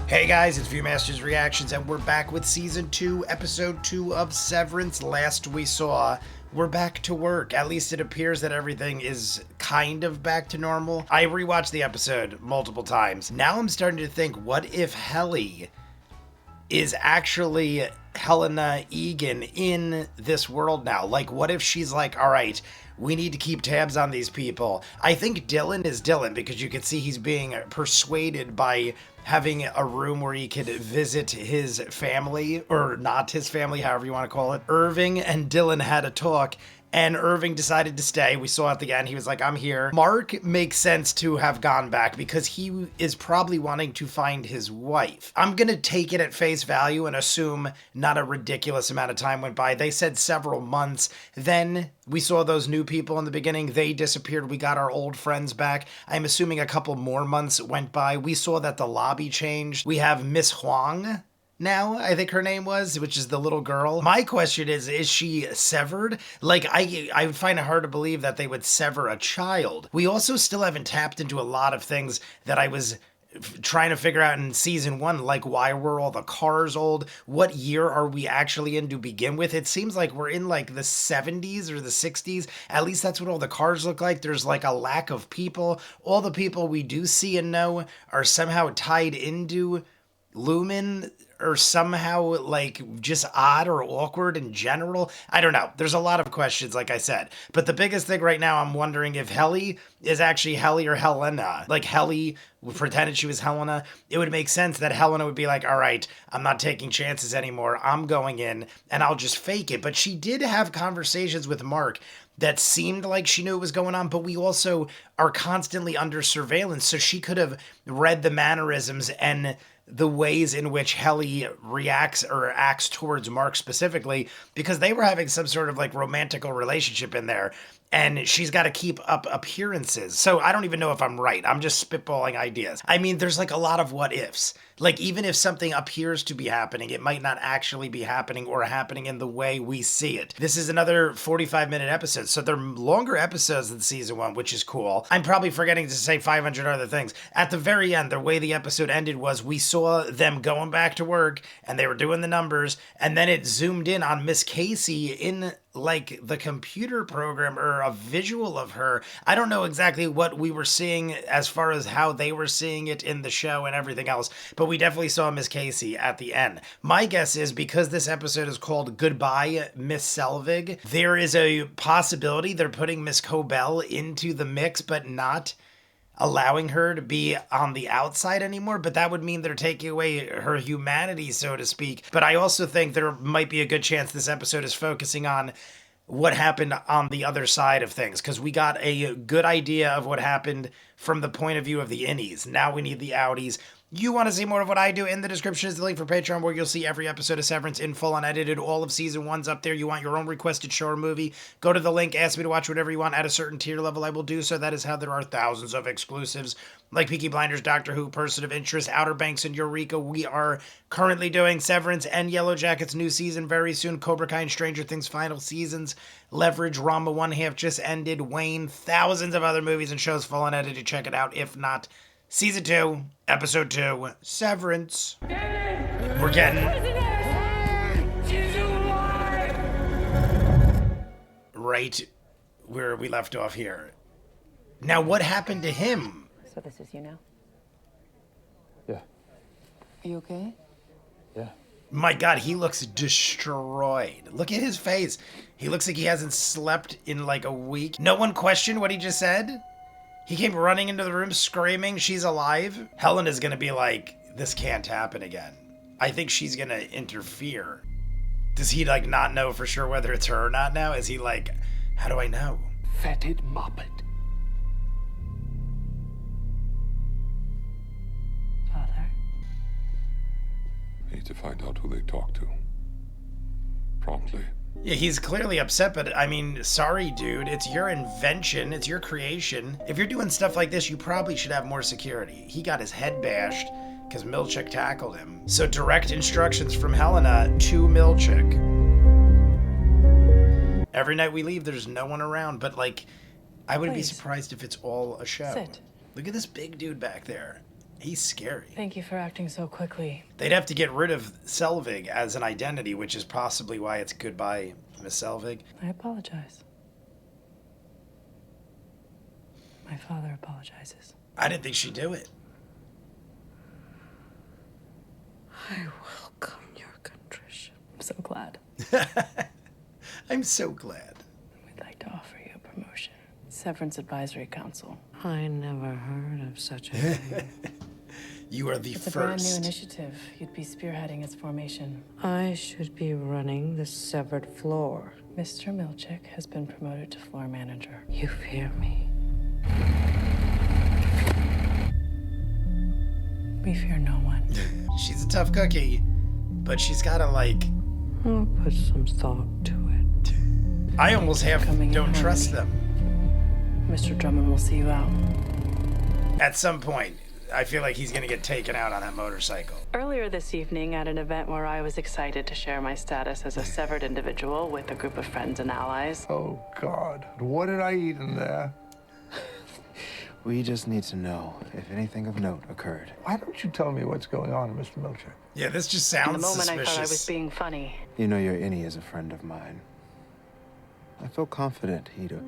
Hey guys, it's ViewMasters Reactions, and we're back with Season 2, Episode 2 of Severance. Last we saw, we're back to work. At least it appears that everything is kind of back to normal. I rewatched the episode multiple times. Now I'm starting to think, what if Helly is actually Helena Egan in this world now? Like, what if she's like, all right, we need to keep tabs on these people. I think Dylan is Dylan because you can see he's being persuaded by having a room where he could visit his family, or not his family, however you want to call it. Irving and Dylan had a talk, and Irving decided to stay. We saw at the end, he was like, I'm here. Mark makes sense to have gone back because he is probably wanting to find his wife. I'm going to take it at face value and assume not a ridiculous amount of time went by. They said several months. Then we saw those new people in the beginning. They disappeared. We got our old friends back. I'm assuming a couple more months went by. We saw that the lobby changed. We have Miss Huang now, I think her name was, which is the little girl. My question is she severed? Like, I would find it hard to believe that they would sever a child. We also still haven't tapped into a lot of things that I was trying to figure out in season 1, like why were all the cars old? What year are we actually in to begin with? It seems like we're in like the 70s or the 60s. At least that's what all the cars look like. There's like a lack of people. All the people we do see and know are somehow tied into Lumen, or somehow like just odd or awkward in general. I don't know. There's a lot of questions, like I said. But the biggest thing right now, I'm wondering if Helly is actually Helly or Helena. Like Helly pretended she was Helena. It would make sense that Helena would be like, all right, I'm not taking chances anymore. I'm going in and I'll just fake it. But she did have conversations with Mark that seemed like she knew what was going on, but we also are constantly under surveillance. So she could have read the mannerisms and the ways in which Helly reacts or acts towards Mark specifically, because they were having some sort of like romantical relationship in there, and she's got to keep up appearances. So I don't even know if I'm right. I'm just spitballing ideas. I mean, there's like a lot of what ifs. Like, even if something appears to be happening, it might not actually be happening or happening in the way we see it. This is another 45-minute episode, so they're longer episodes than season 1, which is cool. I'm probably forgetting to say 500 other things. At the very end, the way the episode ended was we saw them going back to work, and they were doing the numbers, and then it zoomed in on Miss Casey in like the computer program or a visual of her. I don't know exactly what we were seeing as far as how they were seeing it in the show and everything else, but we definitely saw Miss Casey at the end. My guess is because this episode is called Goodbye, Miss Selvig, there is a possibility they're putting Miss Cobell into the mix, but not allowing her to be on the outside anymore. But that would mean they're taking away her humanity, so to speak. But I also think there might be a good chance this episode is focusing on what happened on the other side of things, because we got a good idea of what happened from the point of view of the innies. Now we need the outies. You want to see more of what I do? In the description is the link for Patreon, where you'll see every episode of Severance in full, unedited. All of season 1's up there. You want your own requested show or movie? Go to the link, ask me to watch whatever you want at a certain tier level. I will do so. That is how there are thousands of exclusives like Peaky Blinders, Doctor Who, Person of Interest, Outer Banks, and Eureka. We are currently doing Severance and Yellow Jackets new season very soon. Cobra Kai and Stranger Things final seasons. Leverage, Rama 1/2 just ended. Wayne, thousands of other movies and shows full unedited. Check it out. If not, Season 2, Episode 2, Severance. We're getting right where we left off here. Now, what happened to him? So this is you now? Yeah. Are you okay? Yeah. My God, he looks destroyed. Look at his face. He looks like he hasn't slept in like a week. No one questioned what he just said? He came running into the room screaming, she's alive. Helen is gonna be like, this can't happen again. I think she's gonna interfere. Does he like not know for sure whether it's her or not now? Is he like, how do I know? Fetid Muppet. Father? I need to find out who they talk to. Promptly. Yeah, he's clearly upset, but I mean, sorry, dude. It's your invention. It's your creation. If you're doing stuff like this, you probably should have more security. He got his head bashed because Milchick tackled him. So direct instructions from Helena to Milchick. Every night we leave, there's no one around, but like, I wouldn't be surprised if it's all a show. Sit. Look at this big dude back there. He's scary. Thank you for acting so quickly. They'd have to get rid of Selvig as an identity, which is possibly why it's goodbye, Miss Selvig. I apologize. My father apologizes. I didn't think she'd do it. I welcome your contrition. I'm so glad. I'm so glad. We'd like to offer you a promotion. Severance Advisory Council. I never heard of such a thing. You are the It's a first. brand new initiative. You'd be spearheading its formation. I should be running the severed floor. Mr. Milchick has been promoted to floor manager. You fear me. We fear no one. She's a tough cookie, but she's gotta like. I'll put some thought to it. I almost half Coming in don't hungry. trust them. Mr. Drummond will see you out. At some point, I feel like he's gonna get taken out on that motorcycle. Earlier this evening, at an event where I was excited to share my status as a severed individual with a group of friends and allies, Oh, God. What did I eat in there? We just need to know if anything of note occurred. Why don't you tell me what's going on, Mr. Milchick? Yeah, this just in the sounds moment suspicious. I thought I was being funny. You know your innie is a friend of mine. I feel confident he'd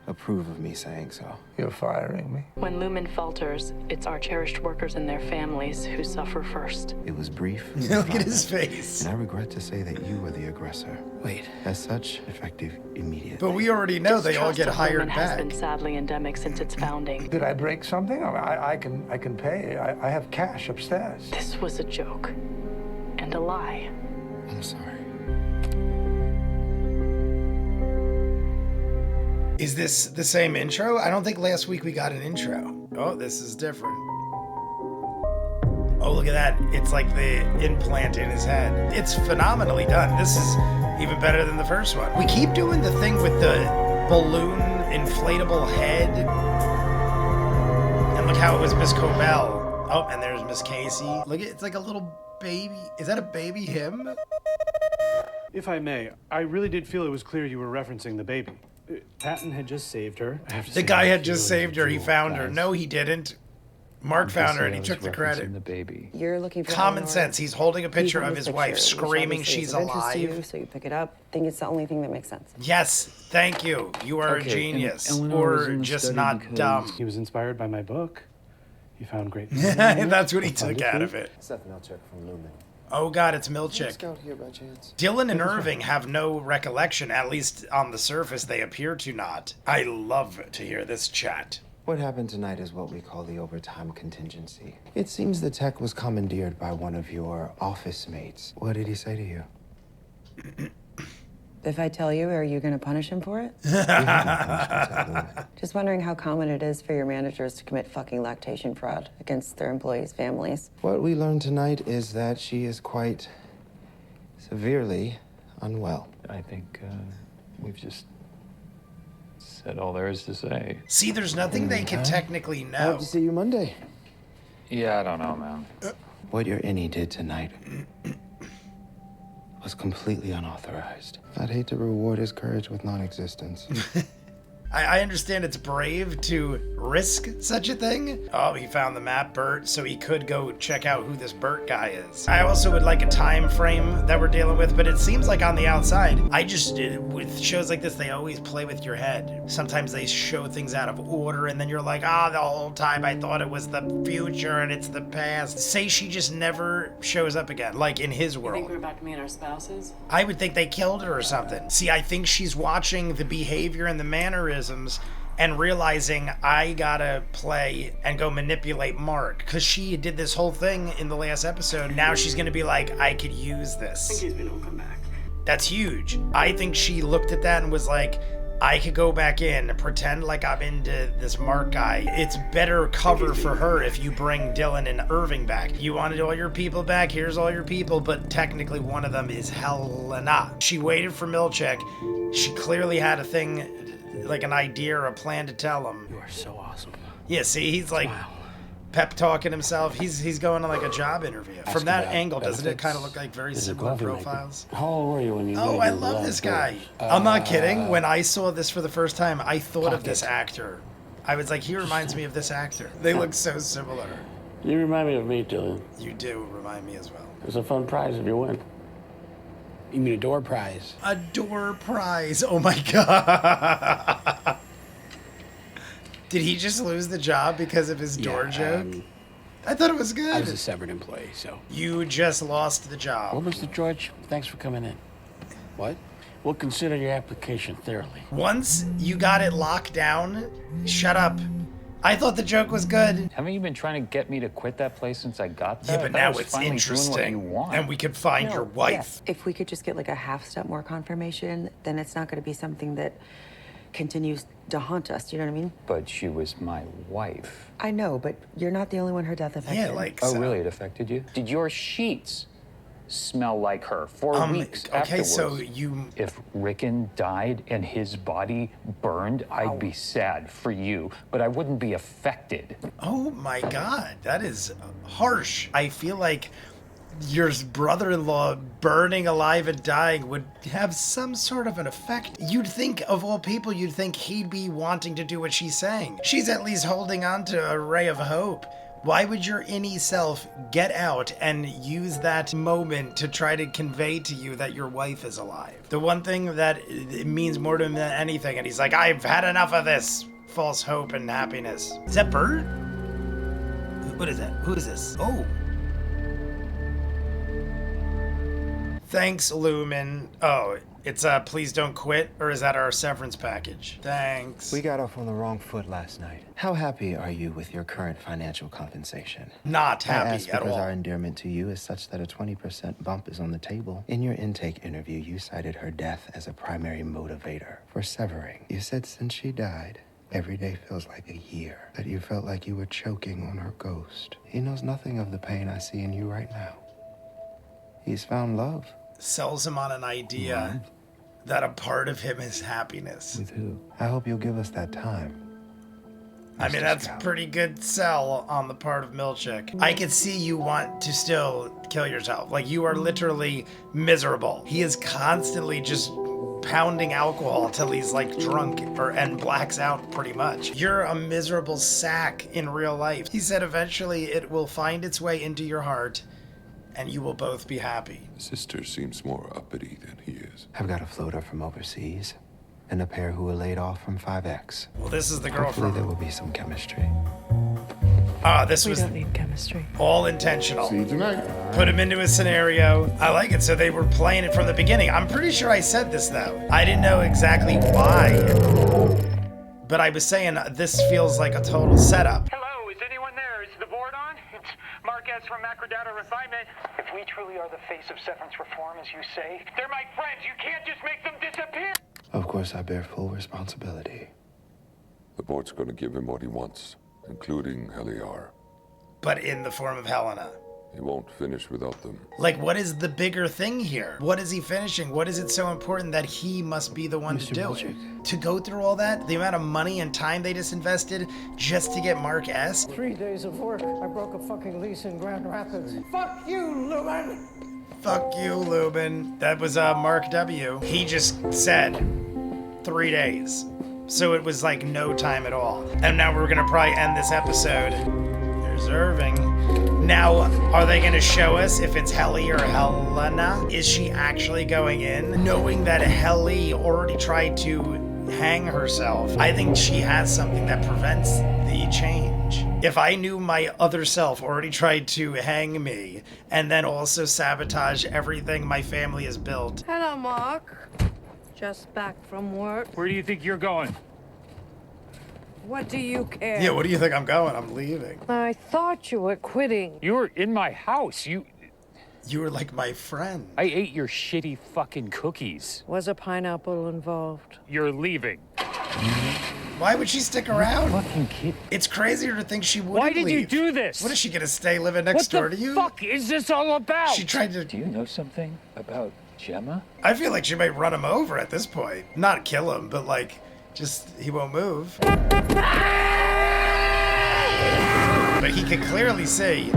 approve of me saying so. You're firing me. When Lumen falters, it's our cherished workers and their families who suffer first. It was brief. Look at his face. And I regret to say that you were the aggressor. Wait. As such, effective immediately. But we already know they all Distrust get of hired Lumen has back. been sadly endemic since its founding. Did I break something? I can pay. I have cash upstairs. This was a joke and a lie. I'm sorry. Is this the same intro? I don't think last week we got an intro. Oh, this is different. Oh, look at that. It's like the implant in his head. It's phenomenally done. This is even better than the first one. We keep doing the thing with the balloon inflatable head. And look how it was Miss Cobell. Oh, and there's Miss Casey. Look, it's like a little baby. Is that a baby him? If I may, I really did feel it was clear you were referencing the baby. Patton had just saved her. I have to The say, guy I had just really saved her. He enjoyed found her. that. No, he didn't. Mark found her and he took the credit. The baby. You're looking for Common Eleanor. sense. He's holding a You picture found of this his wife picture, which screaming obviously she's is of interest to alive. you, so you pick it up. I think it's the only thing that makes sense. Yes, thank you. You are a Okay, genius. and Eleanor was Or in the just study not because- dumb. He was inspired by my book. He found great. That's what he took out of it. Seth Milchick from Lumen. Oh god, it's Milchick. Scout here by chance. Dylan and Irving have no recollection, at least on the surface they appear to not. I love to hear this chat. What happened tonight is what we call the overtime contingency. It seems the tech was commandeered by one of your office mates. What did he say to you? If I tell you, are you going to punish him for it? We haven't punished him at Lumen. Just wondering how common it is for your managers to commit fucking lactation fraud against their employees' families. What we learned tonight is that she is quite severely unwell. I think we've just said all there is to say. See, there's nothing they can technically I know. hope to see you Monday. Yeah, I don't know, man. What your innie did tonight was completely unauthorized. I'd hate to reward his courage with non-existence. I understand it's brave to risk such a thing. Oh, he found the map, Bert, so he could go check out who this Bert guy is. I also would like a time frame that we're dealing with, but it seems like on the outside, with shows like this, they always play with your head. Sometimes they show things out of order, and then you're like, the whole time I thought it was the future and it's the past. Say she just never shows up again, like in his I think world. we're about to meet our spouses. I would think they killed her or something. See, I think she's watching the behavior and the mannerisms and realizing I gotta play and go manipulate Mark. Because she did this whole thing in the last episode. Now she's gonna be like, I could use this. Excuse me, don't come back. That's huge. I think she looked at that and was like, I could go back in and pretend like I'm into this Mark guy. It's better cover for her if you bring Dylan and Irving back. You wanted all your people back, here's all your people, but technically one of them is Helena. She waited for Milchick. She clearly had a thing, like an idea or a plan to tell him. You are so awesome. Yeah, see, he's like pep talking himself. He's going to like a job interview. From that about angle, doesn't it benefits. kind of look like very Is it similar glove or profiles? How old were you when you Oh, made I your love this glove guy. glove? I'm not kidding. When I saw this for the first time, I thought of Pocket. this actor. I was like, he reminds me of this actor. They look so similar. You remind me of me, Dylan. You do remind me as well. It's a fun prize if you win. You mean a door prize? A door prize. Oh my god. Did he just lose the job because of his door joke? I thought it was good. I was a severed employee, so. You just lost the job. Well, Mr. George, thanks for coming in. What? We'll consider your application thoroughly. Once you got it locked down, shut up. I thought the joke was good. Haven't you been trying to get me to quit that place since I got there? Yeah, but I thought I now was it's finally doing interesting. what you want. And we could find your wife. If we could just get like a half step more confirmation, then it's not going to be something that continues to haunt us. You know what I mean? But she was my wife. I know, but you're not the only one her death affected. Yeah, like. Oh, so. really? It affected you? Did your sheets smell like her for weeks afterwards? So you. If Rickon died and his body burned, I'd be sad for you, but I wouldn't be affected. Oh my god, that is harsh. I feel like your brother-in-law burning alive and dying would have some sort of an effect. You'd think, of all people, you'd think he'd be wanting to do what she's saying. She's at least holding on to a ray of hope. Why would your innie self get out and use that moment to try to convey to you that your wife is alive? The one thing that it means more to him than anything, and he's like, I've had enough of this false hope and happiness. Is that Bert? What is that? Who is this? Oh. Thanks, Lumen. Oh, it's please don't quit, or is that our severance package? Thanks. We got off on the wrong foot last night. How happy are you with your current financial compensation? Not I happy asked at because all. our endearment to you is such that a 20% bump is on the table. In your intake interview, you cited her death as a primary motivator for severing. You said since she died, every day feels like a year. That you felt like you were choking on her ghost. He knows nothing of the pain I see in you right now. He's found love. Sells him on an idea that a part of him is happiness. With who? I hope you'll give us that time. I mean, that's a pretty good sell on the part of Milchick. I could see you want to still kill yourself. Like, you are literally miserable. He is constantly just pounding alcohol till he's like drunk and blacks out pretty much. You're a miserable sack in real life. He said eventually it will find its way into your heart and you will both be happy. Sister seems more uppity than he is. I've got a floater from overseas and a pair who were laid off from 5X. Well, this is the girl Hopefully from... there will be some chemistry. This We was don't need chemistry. all intentional. See you tonight. Put him into a scenario. I like it. So they were playing it from the beginning. I'm pretty sure I said this, though. I didn't know exactly why. But I was saying this feels like a total setup. Hello, is anyone there? Is the board on? It's Marquez from Macrodata Refinement. If we truly are the face of severance reform, as you say, they're my friends. You can't just make them disappear. Of course, I bear full responsibility. The board's going to give him what he wants, including Heliar. But in the form of Helena. He won't finish without them. Like, what is the bigger thing here? What is he finishing? What is it so important that he must be the one to do it? To go through all that? The amount of money and time they just invested just to get Mark S? 3 days of work. I broke a fucking lease in Grand Rapids. Fuck you, Lumen! Fuck you, Lubin. That was Mark W. He just said 3 days. So it was like no time at all. And now we're gonna probably end this episode. There's Irving. Now, are they gonna show us if it's Helly or Helena? Is she actually going in? Knowing that Helly already tried to hang herself, I think she has something that prevents the change. If I knew my other self already tried to hang me and then also sabotage everything my family has built. Hello, Mark. Just back from work. Where do you think you're going? What do you care? Yeah, what do you think I'm going? I'm leaving. I thought you were quitting. You were in my house. You were like my friend. I ate your shitty fucking cookies. Was a pineapple involved? You're leaving. Why would she stick around? Fucking kid. It's crazier to think she wouldn't Why did you leave. do this? What is she gonna stay living next door to you? What the fuck is this all about? She tried to... Do you know something about Gemma? I feel like she might run him over at this point. Not kill him, but like, just, he won't move. But he could clearly see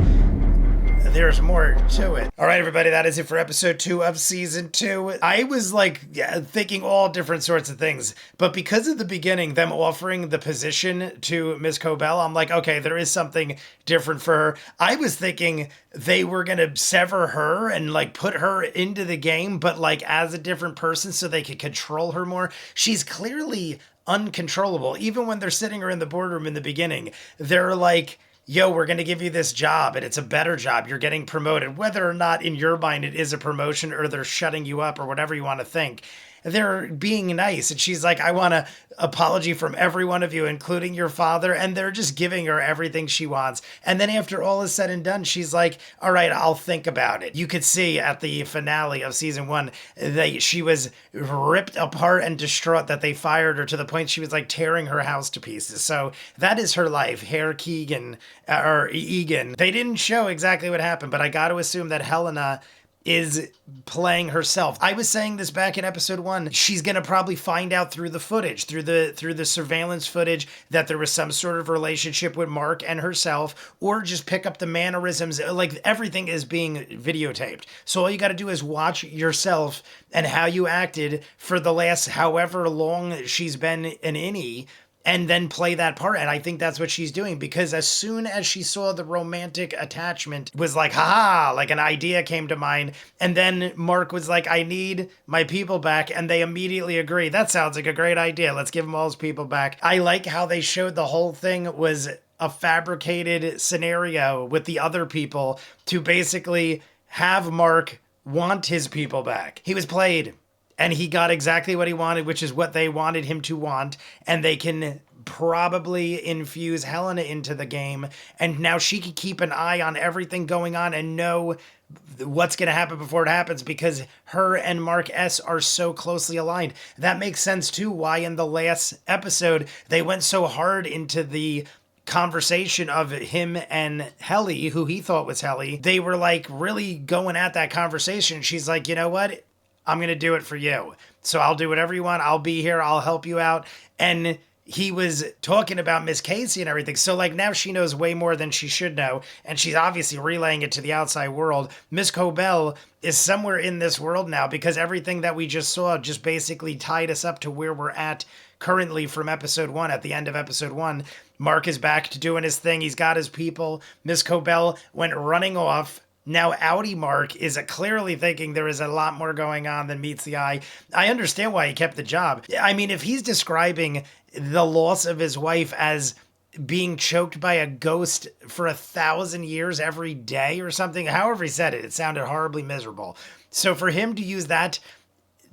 there's more to it. All right, everybody, that is it for episode 2 of season 2. I was thinking all different sorts of things, but because of the beginning, them offering the position to Ms. Cobell, I'm like, okay, there is something different for her. I was thinking they were gonna sever her and put her into the game, but as a different person so they could control her more. She's clearly uncontrollable. Even when they're sitting her in the boardroom in the beginning, they're like, yo, we're going to give you this job and it's a better job. You're getting promoted. Whether or not in your mind it is a promotion or they're shutting you up or whatever you want to think, they're being nice. And she's like, I want an apology from every one of you, including your father. And they're just giving her everything she wants. And then after all is said and done, she's like, all right, I'll think about it. You could see at the finale of season 1 that she was ripped apart and distraught that they fired her to the point she was tearing her house to pieces. So that is her life. Herr Keegan, or Egan. They didn't show exactly what happened, but I got to assume that Helena is playing herself. I was saying this back in episode 1. She's gonna probably find out through the footage, through the surveillance footage, that there was some sort of relationship with Mark and herself, or just pick up the mannerisms. Everything is being videotaped. So all you got to do is watch yourself and how you acted for the last however long she's been an innie, and then play that part. And I think that's what she's doing, because as soon as she saw the romantic attachment, was like, haha, an idea came to mind. And then Mark was like, I need my people back. And they immediately agree. That sounds like a great idea. Let's give him all his people back. I like how they showed the whole thing was a fabricated scenario with the other people to basically have Mark want his people back. He was played. And he got exactly what he wanted, which is what they wanted him to want. And they can probably infuse Helena into the game. And now she can keep an eye on everything going on and know what's going to happen before it happens, because her and Mark S. are so closely aligned. That makes sense, too, why in the last episode they went so hard into the conversation of him and Helly, who he thought was Helly. They were really going at that conversation. She's like, you know what? I'm going to do it for you. So I'll do whatever you want. I'll be here. I'll help you out. And he was talking about Miss Casey and everything. So now she knows way more than she should know. And she's obviously relaying it to the outside world. Miss Cobell is somewhere in this world now, because everything that we just saw just basically tied us up to where we're at currently from episode 1. At the end of episode 1, Mark is back to doing his thing. He's got his people. Miss Cobell went running off. Now, Outie Mark is clearly thinking there is a lot more going on than meets the eye. I understand why he kept the job. I mean, if he's describing the loss of his wife as being choked by a ghost for 1,000 years every day or something, however he said it, it sounded horribly miserable. So for him to use that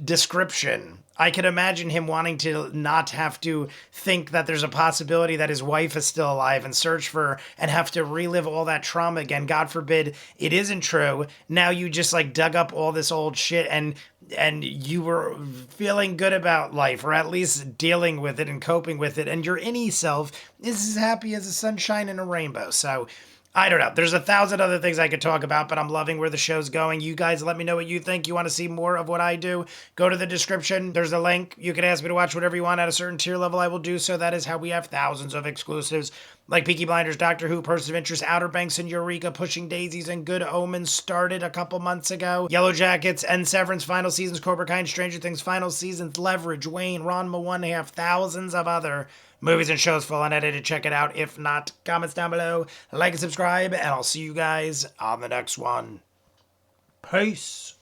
description, I could imagine him wanting to not have to think that there's a possibility that his wife is still alive and search for her and have to relive all that trauma again. God forbid it isn't true. Now you just dug up all this old shit and you were feeling good about life, or at least dealing with it and coping with it. And your innie self is as happy as the sunshine in a rainbow. So I don't know. There's 1,000 other things I could talk about, but I'm loving where the show's going. You guys let me know what you think. You want to see more of what I do? Go to the description. There's a link. You can ask me to watch whatever you want at a certain tier level. I will do so. That is how we have thousands of exclusives like Peaky Blinders, Doctor Who, Person of Interest, Outer Banks, and Eureka, Pushing Daisies, and Good Omens started a couple months ago. Yellow Jackets and Severance final seasons, Cobra Kai and Stranger Things final seasons, Leverage, Wayne, Ranma 1/2, thousands of other movies and shows full unedited. Check it out. If not, comments down below, like and subscribe, and I'll see you guys on the next one. Peace.